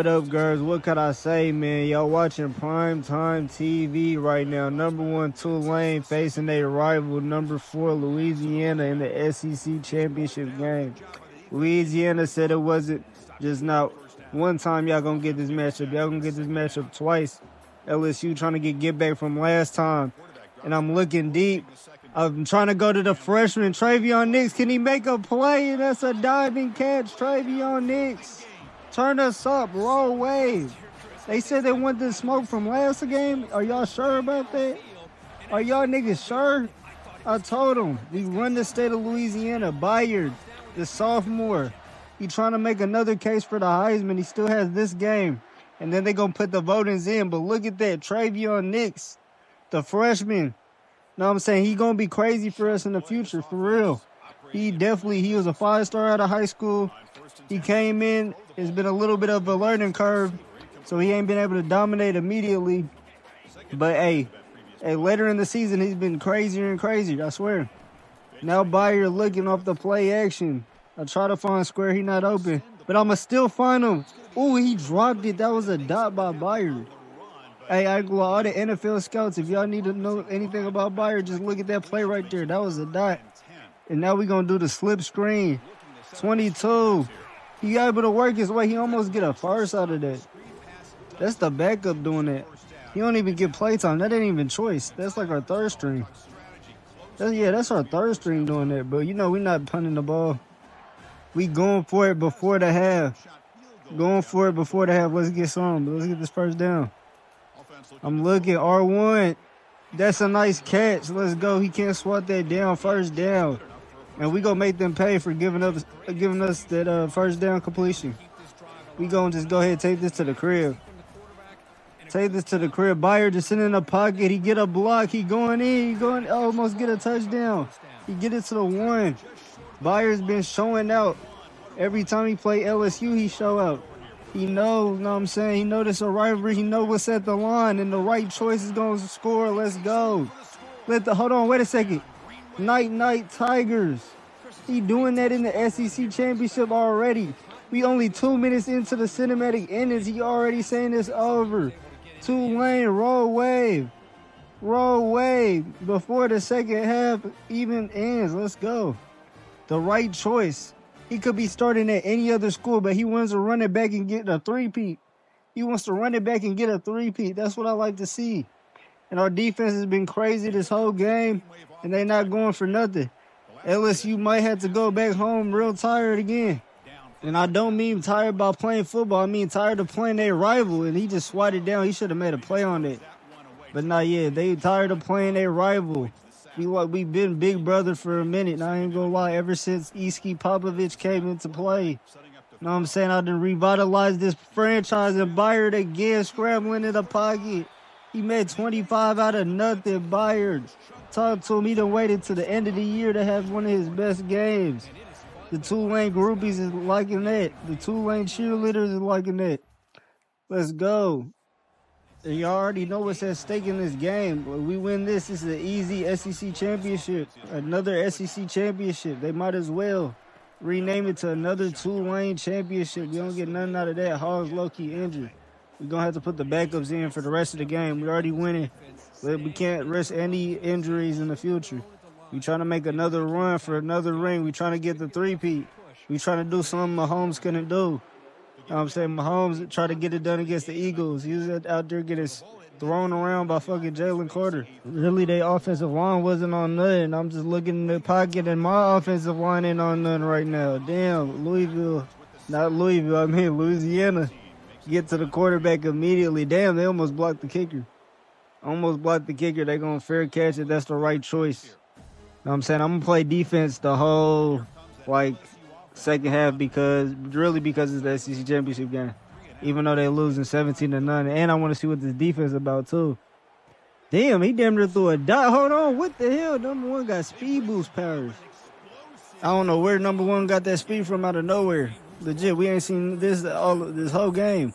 What up, girls? What could I say, man? Y'all watching primetime TV right now. #1 Tulane facing their rival, #4 Louisiana in the SEC championship game. Louisiana said it wasn't just not one time y'all gonna get this matchup. Y'all gonna get this matchup twice. LSU trying to get back from last time. And I'm looking deep. I'm trying to go to the freshman, Travion Nix. Can he make a play? And that's a diving catch, Travion Nix. Turn us up, roll wave. They said they want the smoke from last game. Are y'all sure about that? Are y'all niggas sure? I told them, we run the state of Louisiana. Byard, the sophomore, he trying to make another case for the Heisman. He still has this game. And then they going to put the votings in. But look at that, Travion Nix, the freshman. Know what I'm saying? He going to be crazy for us in the future, for real. He was a 5-star out of high school. He came in. It's been a little bit of a learning curve, so he ain't been able to dominate immediately. But, hey, later in the season, he's been crazier and crazier, I swear. Now Byard looking off the play action. I try to find Square. He not open. But I'm going to still find him. Ooh, he dropped it. That was a dot by Byard. Hey, all the NFL scouts, if y'all need to know anything about Byard, just look at that play right there. That was a dot. And now we're going to do the slip screen. 22. He able to work his way. He almost get a first out of that. That's the backup doing that. He don't even get playtime. That ain't even choice. That's like our third string. That's our third string doing that. But, you know, we not punting the ball. We going for it before the half. Let's get some. Let's get this first down. I'm looking. R1. That's a nice catch. Let's go. He can't swat that down. First down. And we gonna make them pay for giving us that first down completion. We gonna just go ahead and take this to the crib. Byard just sitting in the pocket. He get a block. He going in. Almost get a touchdown. He get it to the 1. Byard's been showing out. Every time he play LSU, he show out. He know what I'm saying? He know this a rivalry. He know what's at the line. And the right choice is gonna score. Let's go. Hold on, wait a second. Night Tigers. He doing that in the SEC championship already. We only 2 minutes into the cinematic innings. He already saying it's over. Tulane, roll wave before the second half even ends. Let's go. The right choice. He could be starting at any other school, but he wants to run it back and get a three-peat. That's what I like to see. And our defense has been crazy this whole game, and they not going for nothing. LSU might have to go back home real tired again. And I don't mean tired by playing football. I mean tired of playing their rival, and he just swatted down. He should have made a play on it. But not yet. They tired of playing their rival. We been big brother for a minute, and I ain't gonna lie, ever since Iski Popovich came into play. You know what I'm saying? I done revitalized this franchise, and Byard again scrambling in the pocket. He made 25 out of nothing, Byard. Talk to him. He done waited to the end of the year to have one of his best games. The Tulane groupies is liking that. The Tulane cheerleaders is liking that. Let's go. And y'all already know what's at stake in this game. When we win this is an easy SEC championship. Another SEC championship. They might as well rename it to another Tulane championship. We don't get nothing out of that. Hall's low-key injured. We're going to have to put the backups in for the rest of the game. We're already winning. But we can't risk any injuries in the future. We trying to make another run for another ring. We trying to get the three-peat. We trying to do something Mahomes couldn't do. You know what I'm saying? Mahomes tried to get it done against the Eagles. He was out there getting thrown around by fucking Jalen Carter. Really, their offensive line wasn't on nothing. I'm just looking in the pocket, and my offensive line ain't on nothing right now. Damn, Louisiana. Get to the quarterback immediately. Damn, they almost blocked the kicker. They're going to fair catch it. That's the right choice. You know what I'm saying? I'm going to play defense the whole, second half because it's the SEC championship game. Even though they're losing 17-9. And I want to see what this defense is about, too. Damn, he damn near threw a dot. Hold on, what the hell? #1 got speed boost powers. I don't know where #1 got that speed from out of nowhere. Legit, we ain't seen this whole game.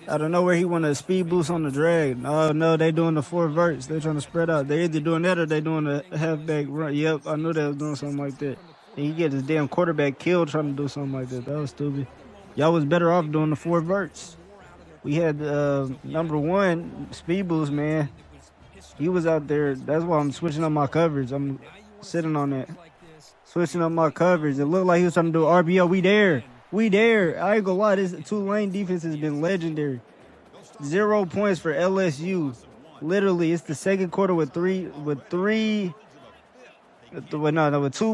Out of nowhere, he wanted a speed boost on the drag. Oh, no, they doing the 4 verts. They trying to spread out. They either doing that or they doing a halfback run. Yep, I knew they was doing something like that. And he get his damn quarterback killed trying to do something like that. That was stupid. Y'all was better off doing the 4 verts. We had number one, Speebles, man. He was out there. That's why I'm switching up my coverage. I'm sitting on that. Switching up my coverage. It looked like he was trying to do RPO. We there. We there. I ain't gonna lie. This Tulane defense has been legendary. 0 points for LSU. Literally, it's the second quarter with 2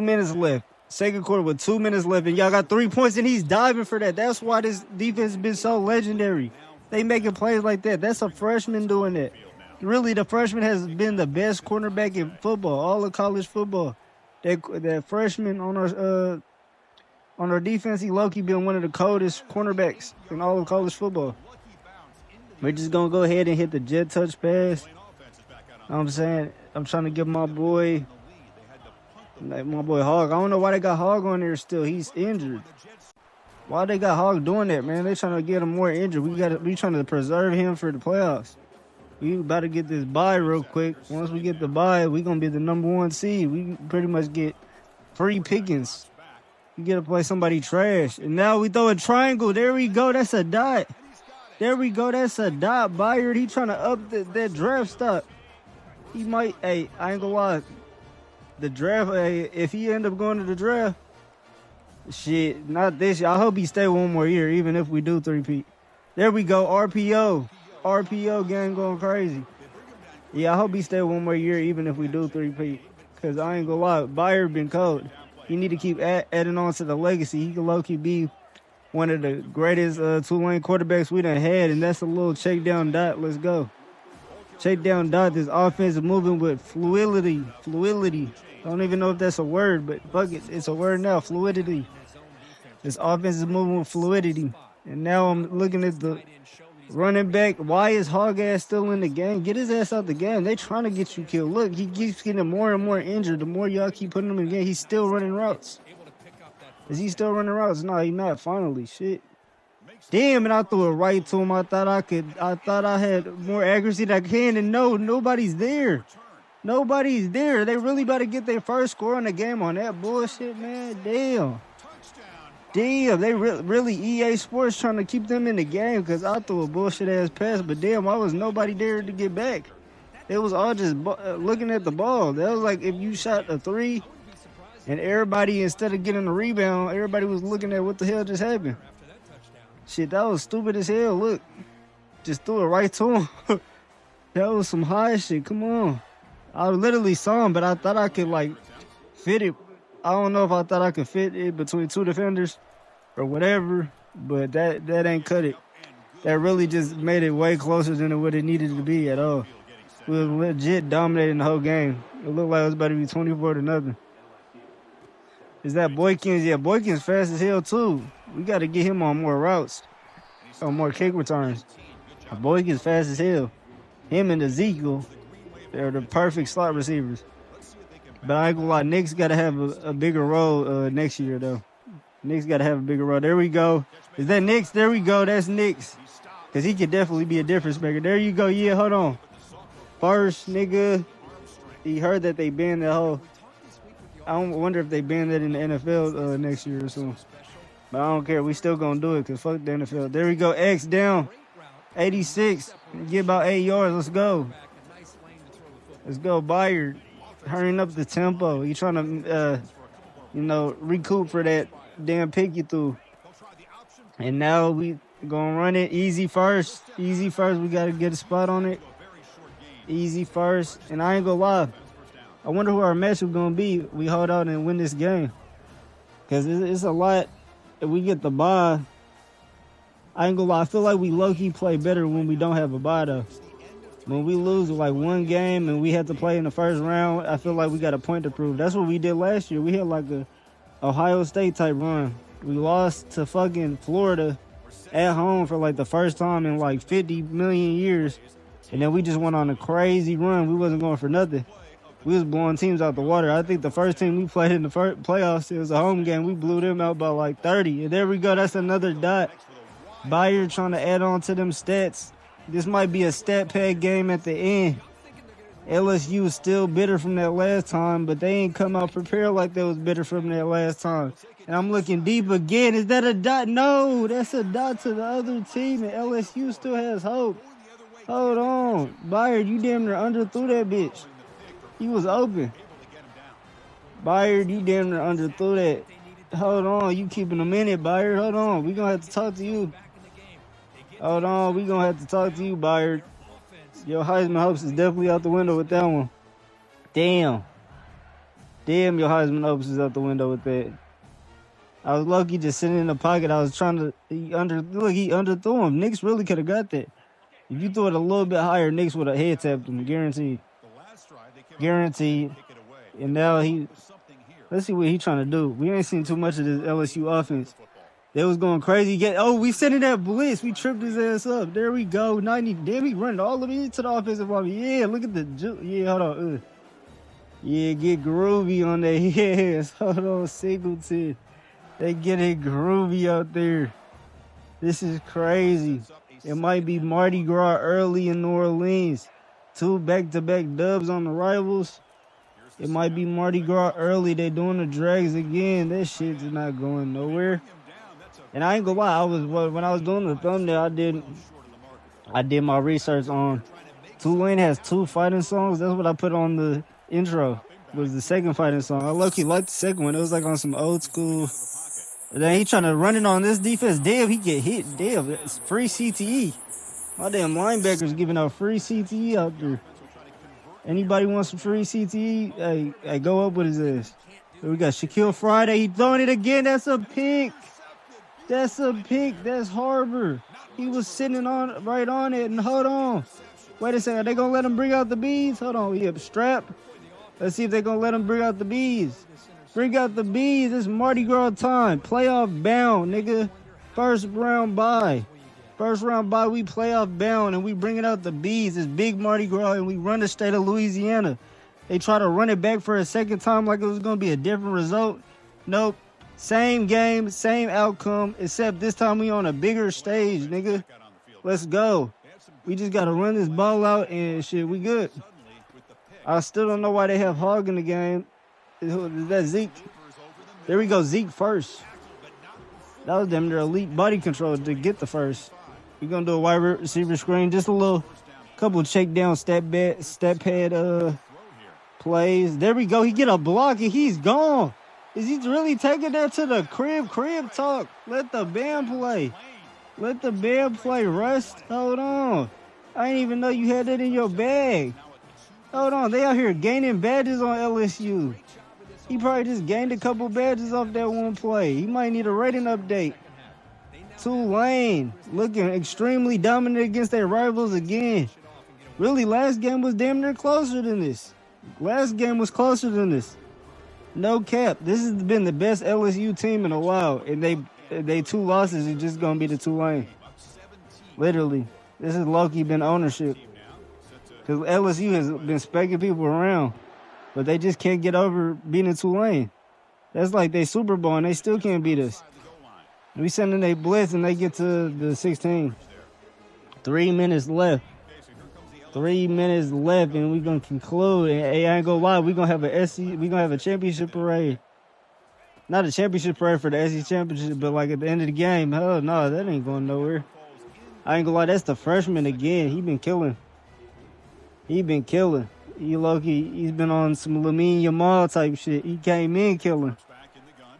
minutes left. Second quarter with 2 minutes left, and y'all got 3 points, and he's diving for that. That's why this defense has been so legendary. They making plays like that. That's a freshman doing that. Really, the freshman has been the best cornerback in football, all of college football. That freshman on our defense, he low-key been one of the coldest cornerbacks in all of college football. We're just gonna go ahead and hit the jet touch pass. You know what I'm saying? I'm trying to give my boy Hog. I don't know why they got Hog on there still. He's injured. Why they got Hog doing that, man? They trying to get him more injured. We trying to preserve him for the playoffs. We about to get this bye real quick. Once we get the bye, we gonna be the number 1 seed. We pretty much get free pickings. We get to play somebody trash. And now we throw a triangle. There we go. That's a dot. There we go. That's a dot. Byard, he trying to up that draft stock. He might, I ain't gonna lie. The draft, if he end up going to the draft, shit, not this year. I hope he stay one more year, even if we do three-peat. There we go. RPO. RPO game going crazy. Yeah, I hope he stay one more year, even if we do three-peat. Because I ain't gonna lie, Byard been cold. You need to keep adding on to the legacy. He can low-key be one of the greatest Tulane quarterbacks we done had, and that's a little check down dot. Let's go. Check down dot. This offense is moving with fluidity. Fluidity. I don't even know if that's a word, but fuck it. It's a word now. Fluidity. This offense is moving with fluidity. And now I'm looking at the running back. Why is Hog ass still in the game? Get his ass out the game. They trying to get you killed. Look, he keeps getting more and more injured. The more y'all keep putting him in the game, he's still running routes. Is he still running routes? No, he not. Finally, shit. Damn, and I threw it right to him. I thought I had more accuracy than I can, and no, nobody's there. Nobody's there. They really about to get their first score in the game on that bullshit, man. Damn. Damn, they really EA Sports trying to keep them in the game because I threw a bullshit-ass pass, but damn, I was nobody there to get back. It was all just looking at the ball. That was like if you shot a 3 and everybody, instead of getting a rebound, everybody was looking at what the hell just happened. Shit, that was stupid as hell. Look, just threw it right to him. That was some high shit. Come on. I literally saw him, but I thought I could, like, fit it. I don't know if I thought I could fit it between 2 defenders or whatever, but that ain't cut it. That really just made it way closer than what it needed to be at all. We was legit dominating the whole game. It looked like it was about to be 24-0. Is that Boykins? Yeah, Boykins fast as hell, too. We got to get him on more routes, on more kick returns. Boykins fast as hell. Him and Ezekiel, they're the perfect slot receivers. But I ain't gonna lie, Nick's got to have a bigger role next year, though. Nick's got to have a bigger role. There we go. Is that Nick's? There we go. That's Nick's. Because he could definitely be a difference maker. There you go. Yeah, hold on. First, nigga, he heard that they banned the whole. I don't wonder if they ban that in the NFL next year or so. But I don't care. We still going to do it because fuck the NFL. There we go. X down. 86. Get about 8 yards. Let's go. Let's go. Byard. Hurrying up the tempo. He trying to, recoup for that damn pick you threw. And now we going to run it. Easy first. Easy first. We got to get a spot on it. Easy first. And I ain't going to lie. I wonder who our matchup going to be. We hold out and win this game. Because it's a lot. If we get the bye, I ain't going to lie. I feel like we low-key play better when we don't have a bye, though. When we lose like one game and we had to play in the first round, I feel like we got a point to prove. That's what we did last year. We had like a Ohio State type run. We lost to fucking Florida at home for like the first time in like 50 million years. And then we just went on a crazy run. We wasn't going for nothing. We was blowing teams out the water. I think the first team we played in the first playoffs, it was a home game. We blew them out by like 30. And there we go. That's another dot. Byard trying to add on to them stats. This might be a stat pad game at the end. LSU is still bitter from that last time, but they ain't come out prepared like they was bitter from that last time. And I'm looking deep again. Is that a dot? No, that's a dot to the other team, and LSU still has hope. Hold on. Byard, you damn near underthrew that bitch. He was open. Byard, you damn near underthrew that. Hold on. You keeping him in it, Byard. Hold on. We going to have to talk to you. Hold on. We going to have to talk to you, Byard. Your Heisman hopes is definitely out the window with that one. Damn, your Heisman hopes is out the window with that. I was lucky just sitting in the pocket. I was trying to, he underthrew him. Knicks really could have got that. If you threw it a little bit higher, Knicks would have head tapped him, guaranteed. Guaranteed. And now let's see what he's trying to do. We ain't seen too much of this LSU offense. They was going crazy. We sending that blitz. We tripped his ass up. There we go. 90. Damn, he running all the way to the offensive line. Yeah, look at hold on. Yeah, get groovy on that. Yes, hold on, Singleton. They get it groovy out there. This is crazy. It might be Mardi Gras early in New Orleans. 2 back-to-back dubs on the rivals. It might be Mardi Gras early. They doing the drags again. That shit's not going nowhere. And I ain't gonna lie, when I was doing the thumbnail, I did my research on Tulane has 2 fighting songs. That's what I put on the intro. Was the second fighting song. I lucky liked the second one. It was like on some old school. And then he trying to run it on this defense. Damn, he get hit. Damn, it's free CTE. My damn linebackers giving out free CTE out there. Anybody wants some free CTE? Hey, go up with his ass. Here we got Shaquille Friday. He throwing it again. That's a pick. That's a pick. That's Harbor. He was sitting right on it. And hold on. Wait a second. Are they going to let him bring out the bees? Hold on. Yep, strap. Let's see if they're going to let him bring out the bees. Bring out the bees. It's Mardi Gras time. Playoff bound, nigga. First round bye. We playoff bound, and we bringing out the bees. It's big Mardi Gras, and we run the state of Louisiana. They try to run it back for a second time like it was going to be a different result. Nope. Same game, same outcome, except this time we on a bigger stage, nigga. Let's go. We just got to run this ball out and shit, we good. I still don't know why they have Hogg in the game. Is that Zeke? There we go, Zeke first. That was them their elite body control to get the first. We're going to do a wide receiver screen, just a couple check down stat pad plays. There we go, he get a block and he's gone. Is he really taking that to the crib talk? Let the band play. Let the band play, Rust. Hold on. I didn't even know you had that in your bag. Hold on. They out here gaining badges on LSU. He probably just gained a couple badges off that one play. He might need a rating update. Tulane looking extremely dominant against their rivals again. Really, last game was damn near closer than this. No cap. This has been the best LSU team in a while, and they 2 losses is just gonna be the Tulane. Literally, this has low-key been ownership, because LSU has been spanking people around, but they just can't get over beating Tulane. That's like they Super Bowl, and they still can't beat us. We sending a blitz, and they get to the 16. 3 minutes left. 3 minutes left, and we're gonna conclude. And I ain't gonna lie, we're gonna have a championship parade. Not a championship parade for the SEC championship, but like at the end of the game, hell no, that ain't going nowhere. I ain't gonna lie, that's the freshman again. He been killing. He low-key, he's been on some Lamine Yamal type shit. He came in killing.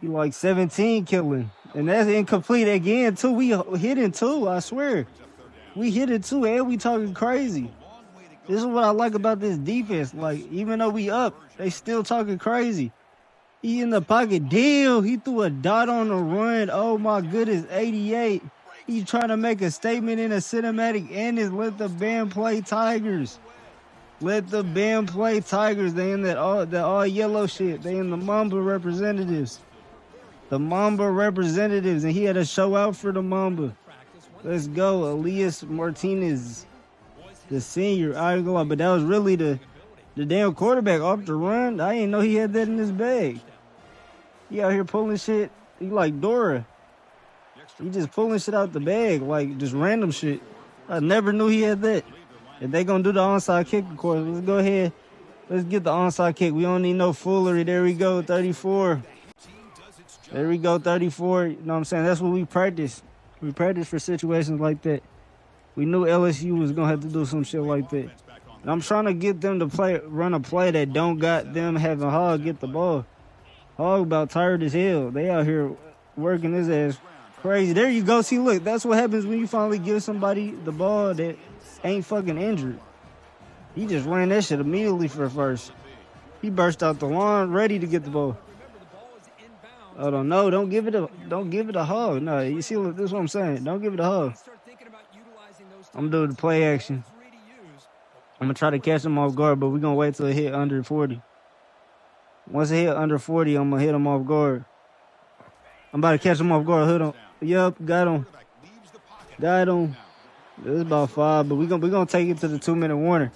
He like 17 killing. And that's incomplete again, too. We hit it, too, I swear. We hit it, too, and we talking crazy. This is what I like about this defense. Like, even though we up, they still talking crazy. He in the pocket. Damn, he threw a dot on the run. Oh, my goodness, 88. He's trying to make a statement in a cinematic and is let the band play Tigers. Let the band play Tigers. They in that all yellow shit. They in the Mamba representatives. And he had a show out for the Mamba. Let's go, Elias Martinez, the senior. I ain't gonna lie, but that was really the damn quarterback off the run. I didn't know he had that in his bag. He out here pulling shit. He like Dora. He just pulling shit out the bag, like just random shit. I never knew he had that. If they gonna do the onside kick, of course, let's go ahead. Let's get the onside kick. We don't need no foolery. There we go, 34. There we go, 34. You know what I'm saying? That's what we practice. We practice for situations like that. We knew LSU was gonna have to do some shit like that. And I'm trying to get them to run a play that don't got them having Hog get the ball. Hog about tired as hell. They out here working his ass crazy. There you go. See, look, that's what happens when you finally give somebody the ball that ain't fucking injured. He just ran that shit immediately for first. He burst out the line, ready to get the ball. Hold on, no, don't give it a hug. No, you see, look, this is what I'm saying. Don't give it a hug. I'm gonna do the play action. I'm gonna try to catch him off guard, but we're gonna wait till it hit under 40. Once it hit under 40, I'm gonna hit him off guard. I'm about to catch him off guard. Hold on. Yup, got him. Got him. It's about 5, but we're gonna take it to the 2-minute warning.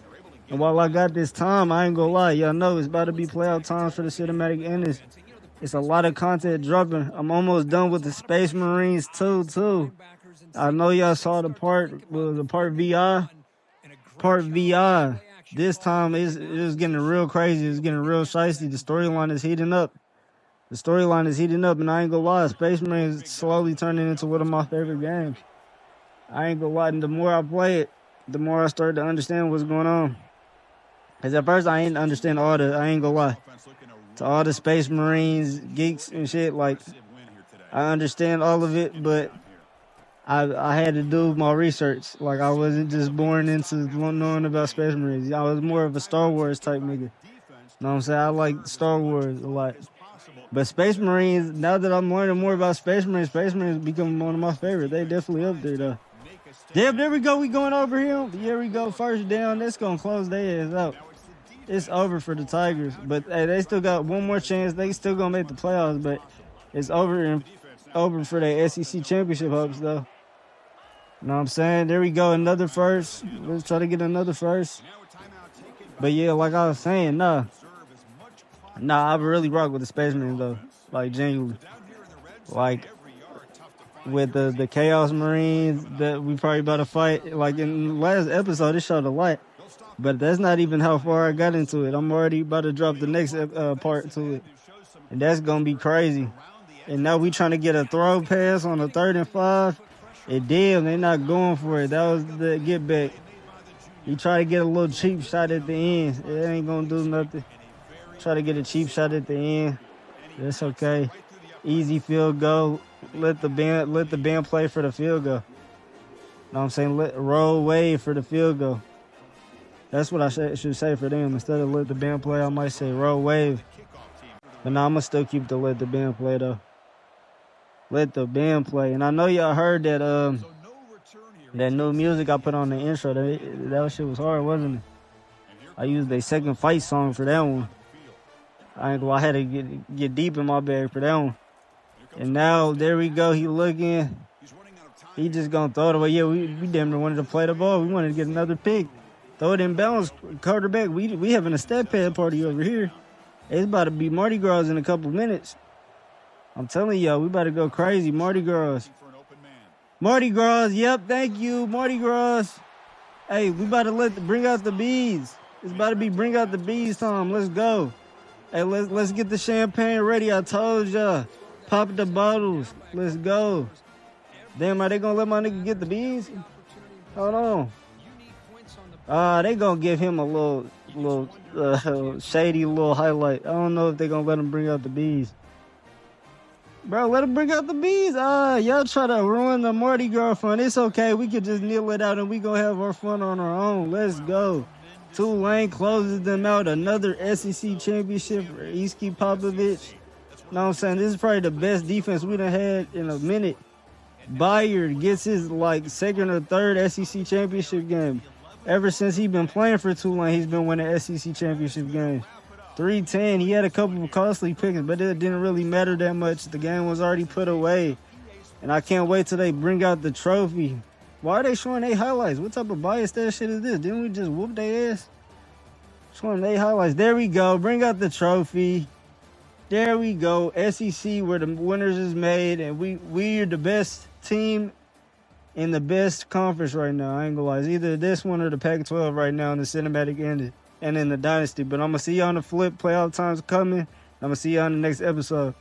And while I got this time, I ain't gonna lie. Y'all know it's about to be playoff times for the cinematic endings. It's a lot of content dropping. I'm almost done with the Space Marines too. I know y'all saw the part VI. Part VI. This time it's getting real crazy. It's getting real shiesty. The storyline is heating up. And I ain't gonna lie. Space Marines is slowly turning into one of my favorite games. I ain't gonna lie. And the more I play it, the more I start to understand what's going on. Cause at first I ain't understand I ain't gonna lie. To all the Space Marines, geeks and shit, like, I understand all of it, but I had to do my research. Like, I wasn't just born into knowing about Space Marines. I was more of a Star Wars type nigga. You know what I'm saying? I like Star Wars a lot. But Space Marines, now that I'm learning more about Space Marines become one of my favorites. They definitely up there, though. Yep, there we go. We going over here. Here we go. First down. That's going to close their ass out. It's over for the Tigers, but hey, they still got one more chance. They still gonna make the playoffs, but it's over for their SEC championship hopes, though. You know what I'm saying? There we go, another first. Let's try to get another first. But yeah, like I was saying, nah, I really rock with the Space Marines though, like genuinely. Like with the Chaos Marines that we probably about to fight. Like in the last episode, it showed a lot. But that's not even how far I got into it. I'm already about to drop the next part to it. And that's going to be crazy. And now we trying to get a throw pass on a 3rd and 5. And damn, they're not going for it. That was the get back. You try to get a little cheap shot at the end. It ain't going to do nothing. Try to get a cheap shot at the end. That's okay. Easy field goal. Let the band play for the field goal. You know what I'm saying? Roll wave for the field goal. That's what I should say for them. Instead of let the band play, I might say roll wave. But now I'm going to still keep the let the band play, though. Let the band play. And I know y'all heard that that new music I put on the intro. That shit was hard, wasn't it? I used a second fight song for that one. I had to get deep in my bag for that one. And now, there we go. He looking. He just going to throw it away. Yeah, we damn near wanted to play the ball. We wanted to get another pick. Throw it in balance, quarterback. We having a step pad party over here. It's about to be Mardi Gras in a couple minutes. I'm telling y'all, we about to go crazy. Mardi Gras. Mardi Gras, yep, thank you. Mardi Gras. Hey, we about to bring out the bees. It's about to be bring out the bees time. Let's go. Hey, let's get the champagne ready. I told y'all. Pop the bottles. Let's go. Damn, are they gonna let my nigga get the bees? Hold on. They gonna give him a little shady little highlight. I don't know if they gonna let him bring out the bees. Bro, let him bring out the bees. Y'all try to ruin the Mardi Gras fun. It's okay. We could just kneel it out and we gonna have our fun on our own. Let's go. Tulane closes them out. Another SEC championship for Iski Popovich. You know what I'm saying? This is probably the best defense we done had in a minute. Bayard gets his second or third SEC championship game. Ever since he's been playing for Tulane, he's been winning SEC championship games. 310, he had a couple of costly picks, but it didn't really matter that much. The game was already put away. And I can't wait till they bring out the trophy. Why are they showing their highlights? What type of biased ass shit is this? Didn't we just whoop their ass? Showing their highlights. There we go. Bring out the trophy. There we go. SEC where the winners is made, and we're the best team in the best conference right now. I ain't gonna lie. It's either this one or the Pac-12 right now in the cinematic ending and in the dynasty. But I'm gonna see you on the flip. Playoff time's coming. I'm gonna see you on the next episode.